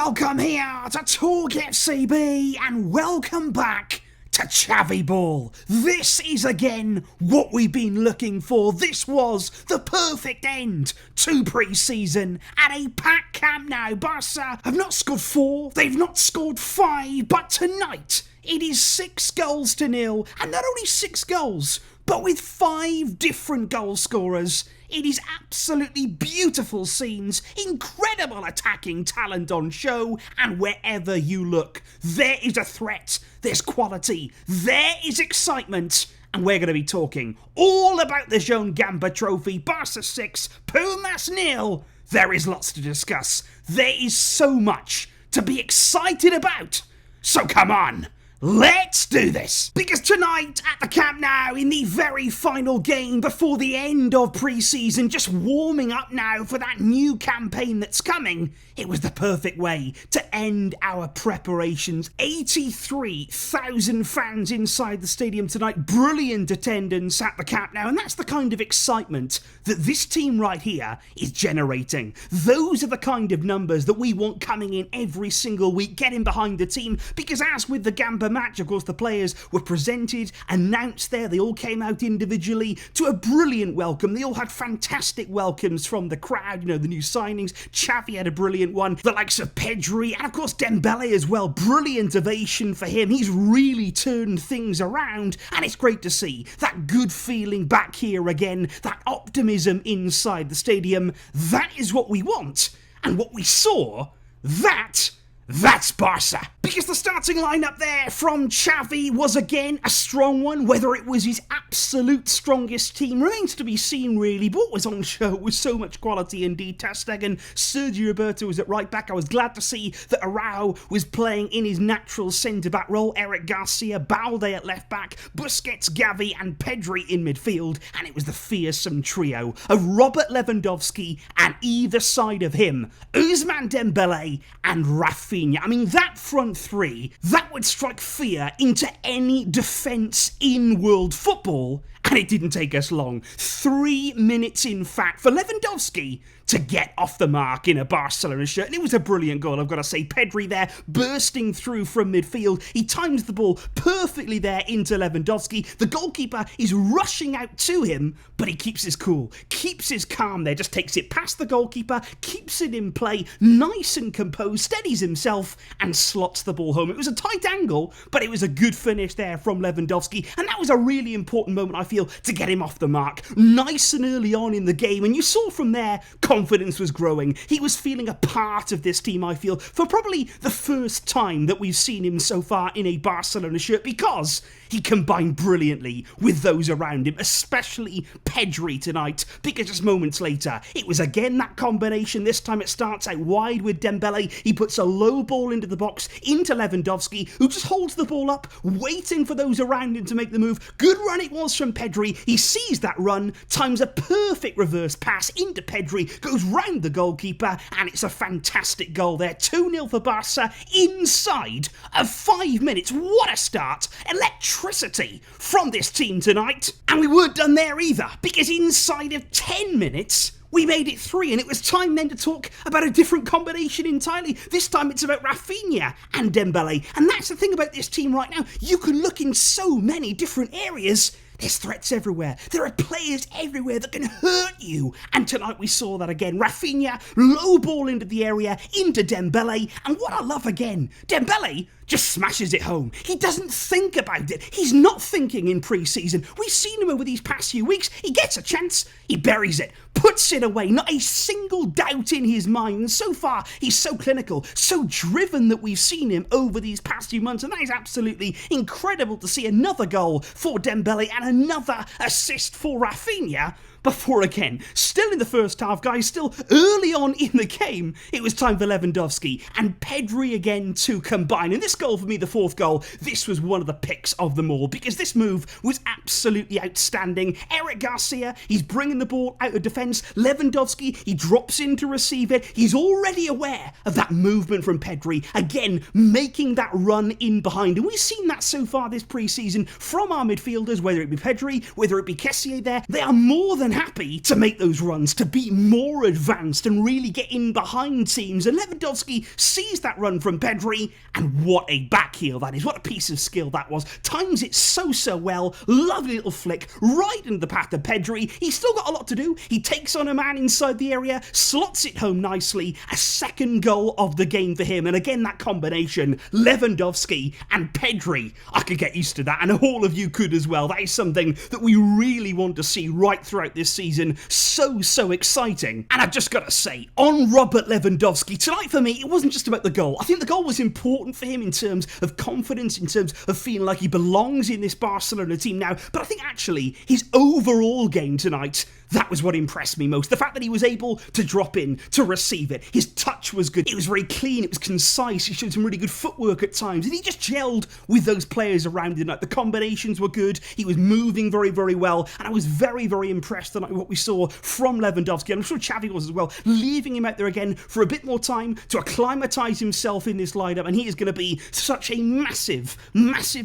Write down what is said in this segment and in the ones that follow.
Welcome here to TalkFCB and welcome back to Xavi Ball. This is again what we've been looking for. This was the perfect end to pre-season at a packed Camp Nou. Barça have not scored 4, they've not scored 5, but tonight it is 6-0, and not only 6 goals, but with 5 different goal scorers. It is absolutely beautiful scenes, incredible attacking talent on show, and wherever you look, there is a threat, there's quality, there is excitement, and we're going to be talking all about the Joan Gamper trophy. Barça 6, Pumas 0. There is lots to discuss. There is so much to be excited about. So come on, let's do this! Because tonight at the Camp Nou, in the very final game before the end of pre-season, just warming up now for that new campaign that's coming, it was the perfect way to end our preparations. 83,000 fans inside the stadium tonight, brilliant attendance at the Camp Nou, and that's the kind of excitement that this team right here is generating. Those are the kind of numbers that we want coming in every single week, getting behind the team, because as with the Gamper match, of course, the players were presented, announced there, they all came out individually to a brilliant welcome. They all had fantastic welcomes from the crowd, you know, the new signings. Xavi had a brilliant one, the likes of Pedri, and of course Dembélé as well. Brilliant ovation for him. He's really turned things around, and it's great to see that good feeling back here again, that optimism inside the stadium. That is what we want, and what we saw, that's Barça. Because the starting lineup there from Xavi was again a strong one. Whether it was his absolute strongest team remains to be seen really, but what was on show was so much quality indeed. Ter Stegen, Sergio Roberto was at right back. I was glad to see that Arau was playing in his natural centre-back role. Eric Garcia, Balde at left back, Busquets, Xavi and Pedri in midfield, and it was the fearsome trio of Robert Lewandowski and either side of him, Ousmane Dembélé and Rafinha. I mean, that front three, that would strike fear into any defence in world football, and it didn't take us long. 3 minutes, in fact, for Lewandowski to get off the mark in a Barcelona shirt, and it was a brilliant goal, I've got to say. Pedri there, bursting through from midfield, he times the ball perfectly there into Lewandowski. The goalkeeper is rushing out to him, but he keeps his cool, keeps his calm there, just takes it past the goalkeeper, keeps it in play, nice and composed, steadies himself, and slots the ball home. It was a tight angle, but it was a good finish there from Lewandowski, and that was a really important moment, I feel, to get him off the mark, nice and early on in the game, and you saw from there, confidence was growing. He was feeling a part of this team, I feel, for probably the first time that we've seen him so far in a Barcelona shirt, because he combined brilliantly with those around him, especially Pedri tonight, because just moments later, it was again that combination. This time it starts out wide with Dembélé. He puts a low ball into the box, into Lewandowski, who just holds the ball up, waiting for those around him to make the move. Good run it was from Pedri. He sees that run, times a perfect reverse pass into Pedri, goes round the goalkeeper, and it's a fantastic goal there. 2-0 for Barça inside of 5 minutes. What a start. Electricity from this team tonight. And we weren't done there either, because inside of 10 minutes, we made it 3, and it was time then to talk about a different combination entirely. This time it's about Rafinha and Dembélé. And that's the thing about this team right now. You can look in so many different areas. There's threats everywhere. There are players everywhere that can hurt you. And tonight we saw that again. Rafinha, low ball into the area, into Dembélé. And what I love again, Dembélé just smashes it home. He doesn't think about it. He's not thinking in pre-season. We've seen him over these past few weeks. He gets a chance, he buries it, puts it away. Not a single doubt in his mind. And so far, he's so clinical, so driven that we've seen him over these past few months. And that is absolutely incredible to see. Another goal for Dembélé and another assist for Rafinha. Before again, still in the first half, guys, still early on in the game, it was time for Lewandowski and Pedri again to combine. And this goal for me, the 4th goal, this was one of the picks of them all, because this move was absolutely outstanding. Eric Garcia, he's bringing the ball out of defence. Lewandowski, he drops in to receive it. He's already aware of that movement from Pedri, again, making that run in behind. And we've seen that so far this pre-season from our midfielders, whether it be Pedri, whether it be Kessié there. They are more than happy to make those runs, to be more advanced and really get in behind teams. And Lewandowski sees that run from Pedri, and what a back heel that is. What a piece of skill that was. Times it so well. Lovely little flick right into the path of Pedri. He's still got a lot to do. He takes on a man inside the area, slots it home nicely. A second goal of the game for him. And again, that combination, Lewandowski and Pedri. I could get used to that, and all of you could as well. That is something that we really want to see right throughout this season. So exciting. And I've just got to say, on Robert Lewandowski, tonight for me, it wasn't just about the goal. I think the goal was important for him in terms of confidence, in terms of feeling like he belongs in this Barcelona team now. But I think actually, his overall game tonight, that was what impressed me most. The fact that he was able to drop in, to receive it. His touch was good. It was very clean. It was concise. He showed some really good footwork at times. And he just gelled with those players around him tonight. The combinations were good. He was moving very well. And I was very impressed tonight with what we saw from Lewandowski. And I'm sure Xavi was as well. Leaving him out there again for a bit more time to acclimatise himself in this lineup. And he is going to be such a massive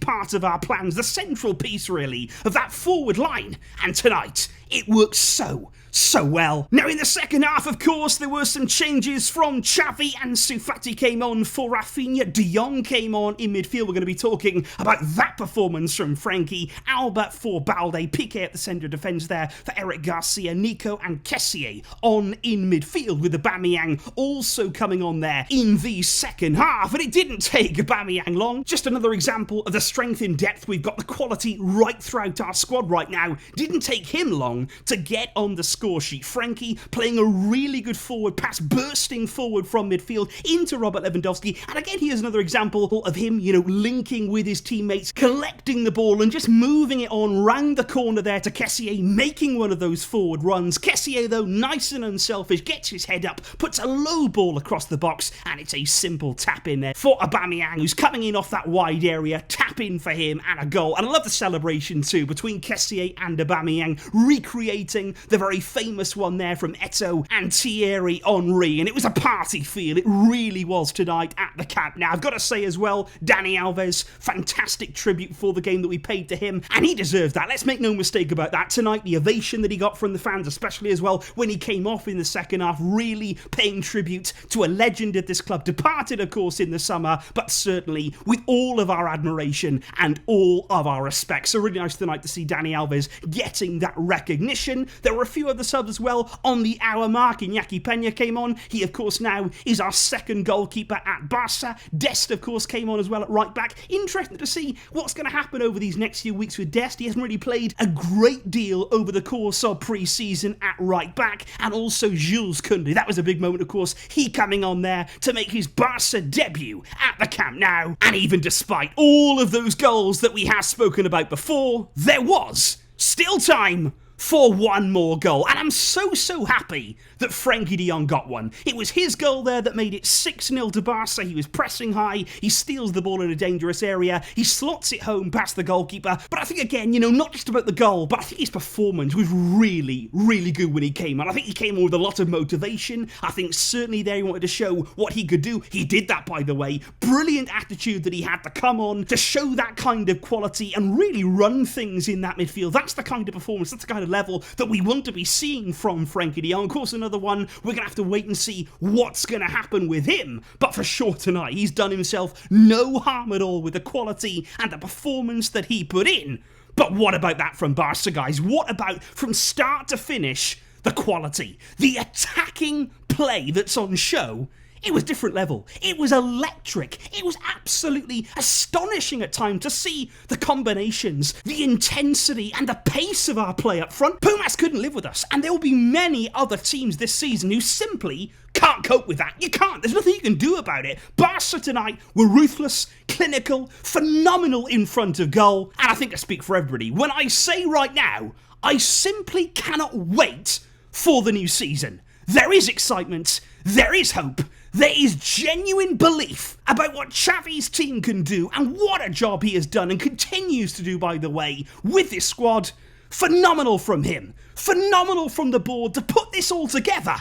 part of our plans. The central piece, really, of that forward line. And tonight, it works so well. Now in the second half, of course, there were some changes from Xavi, and Sufati came on for Rafinha. De Jong came on in midfield. We're going to be talking about that performance from Frenkie. Albert for Balde. Piqué at the centre of defence there for Eric Garcia. Nico and Kessié on in midfield, with Aubameyang also coming on there in the second half. And it didn't take Aubameyang long. Just another example of the strength in depth. We've got the quality right throughout our squad right now. Didn't take him long to get on the score sheet. Frenkie playing a really good forward pass, bursting forward from midfield into Robert Lewandowski. And again, here's another example of him, linking with his teammates, collecting the ball and just moving it on round the corner there to Kessié, making one of those forward runs. Kessié, though, nice and unselfish, gets his head up, puts a low ball across the box, and it's a simple tap in there for Aubameyang, who's coming in off that wide area. Tap in for him and a goal. And I love the celebration too between Kessié and Aubameyang, recreating the very famous one there from Eto'o and Thierry Henry, and it was a party feel. It really was tonight at the Camp Nou. I've got to say as well, Dani Alves, fantastic tribute for the game that we paid to him, and he deserves that. Let's make no mistake about that. Tonight, the ovation that he got from the fans, especially as well when he came off in the second half, really paying tribute to a legend at this club. Departed, of course, in the summer, but certainly with all of our admiration and all of our respect. So really nice tonight to see Dani Alves getting that recognition. There were a few other subs as well on the hour mark. Iñaki Peña came on. He, of course, now is our second goalkeeper at Barça. Dest, of course, came on as well at right back. Interesting to see what's going to happen over these next few weeks with Dest. He hasn't really played a great deal over the course of pre-season at right back. And also Jules Koundé. That was a big moment, of course. He coming on there to make his Barça debut at the Camp Nou. And even despite all of those goals that we have spoken about before, there was still time for one more goal. And I'm so happy that Frenkie de Jong got one. It was his goal there that made it 6-0 to Barca. He was pressing high. He steals the ball in a dangerous area. He slots it home past the goalkeeper. But I think, again, not just about the goal, but I think his performance was really good when he came on. I think he came on with a lot of motivation. I think certainly there he wanted to show what he could do. He did that, by the way. Brilliant attitude that he had to come on to show that kind of quality and really run things in that midfield. That's the kind of performance, that's the kind of level that we want to be seeing from Frenkie de Jong. Of course, another one, we're going to have to wait and see what's going to happen with him. But for sure tonight, he's done himself no harm at all with the quality and the performance that he put in. But what about that from Barca, guys? What about, from start to finish, the quality? The attacking play that's on show? It was different level. It was electric. It was absolutely astonishing at times to see the combinations, the intensity and the pace of our play up front. Pumas couldn't live with us, and there will be many other teams this season who simply can't cope with that. You can't. There's nothing you can do about it. Barca tonight were ruthless, clinical, phenomenal in front of goal, and I think I speak for everybody when I say right now, I simply cannot wait for the new season. There is excitement. There is hope. There is genuine belief about what Xavi's team can do, and what a job he has done and continues to do, by the way, with this squad. Phenomenal from him. Phenomenal from the board to put this all together.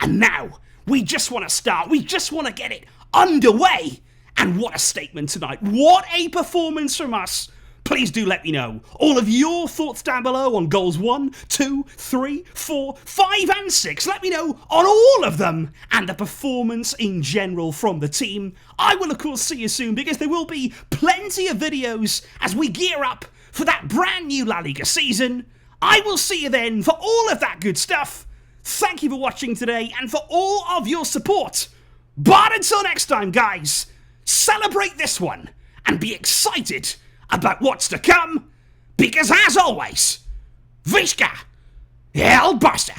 And now, we just want to start. We just want to get it underway. And what a statement tonight. What a performance from us. please do let me know all of your thoughts down below on goals 1, 2, 3, 4, 5 and 6. Let me know on all of them and the performance in general from the team. I will of course see you soon because there will be plenty of videos as we gear up for that brand new La Liga season. I will see you then for all of that good stuff. Thank you for watching today and for all of your support. But until next time, guys, celebrate this one and be excited about what's to come, because as always, Visca El Barça!